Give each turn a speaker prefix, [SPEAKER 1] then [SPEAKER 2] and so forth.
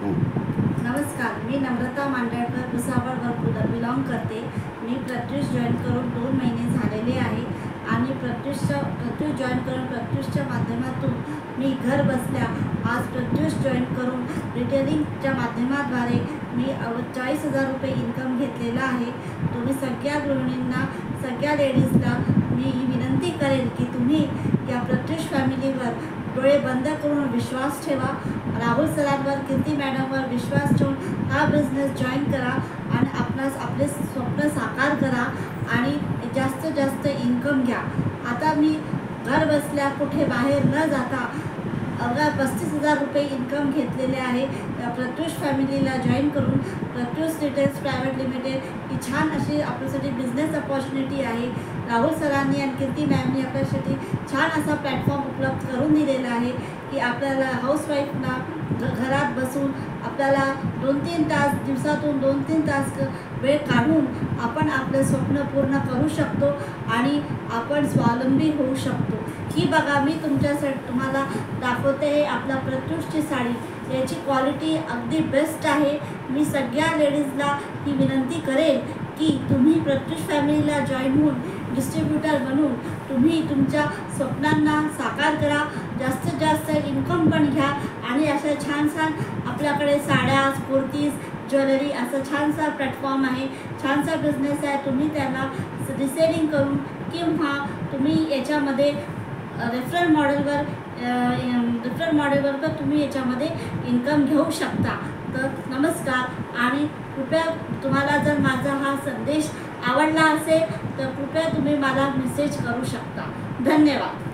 [SPEAKER 1] नमस्कार, मी नम्रता मांडळकर भुसावळ वरपुडा बिलॉंग करते। मी प्रत्युष जॉईन करून 2 महिने झालेले आहे आणि प्रत्युष जॉईन करून प्रत्युषच्या माध्यमातून मी घर बसल्या आज प्रत्युष जॉईन करून रिटेलिंगच्या माध्यमाद्वारे मी 40,000 रुपये इन्कम घेतलेला आहे। तुम्ही सगळ्या गृहिणींना, सगळ्या लेडीजला मी विनंती करेन की तुम्ही या प्रत्युष फॅमिलीवर डोळे बंद करून विश्वास ठेवा। राहुल सरांवर, कीर्ती मॅडमवर विश्वास ठेवून हा बिझनेस जॉईन करा आणि आपले स्वप्न साकार करा आणि जास्तीत जास्त इन्कम घ्या। आता मी घर बसल्या कुठे बाहेर न जाता अवघा 35,000 रुपये इन्कम घेतलेले आहे। प्रत्युष फॅमिलीला जॉईन करून प्रत्युष रिटेल्स प्रायव्हेट लिमिटेड ही छान अशी आपल्यासाठी बिझनेस अपॉर्च्युनिटी आहे। राहुल सरांनी आणि कीर्ती मॅमनी आपल्यासाठी छान असा प्लॅटफॉर्म उपलब्ध करून दिलेला आहे की आपल्याला हाऊसवाईफना घरात बसून आपल्याला 2-3 तास दिवसातून 2-3 तास वेळ काढून आपण आपले स्वप्न पूर्ण करू शकतो आणि आपण स्वावलंबी होऊ शकतो। ही बघा, मी तुम्हाला दाखवते आहे आपला प्रत्युषची साडी। याची क्वालिटी अगदी बेस्ट आहे। मी सगळ्या लेडीजला ही विनंती करेन की तुम्ही प्रत्युष फॅमिलीला जॉईन होऊन डिस्ट्रीब्युटर बनून तुम्ही तुमच्या स्वप्नांना साकार करा, जास्तीत जास्त इन्कम पण घ्या आणि अशा छान आपल्याकडे साड्या, कुर्तीज, ज्वेलरी असं छानसा प्लॅटफॉर्म आहे, छानसा बिझनेस आहे। तुम्ही त्याला रिसेलिंग करून किंवा तुम्ही याच्यामध्ये रेफरल मॉडेलवर पण तुम्ही याच्यामध्ये इन्कम घेऊ शकता। तर नमस्कार आणि कृपया तुम्हाला जर माझा हा संदेश आवडला असेल तर कृपया तुम्ही मला मेसेज करू शकता। धन्यवाद।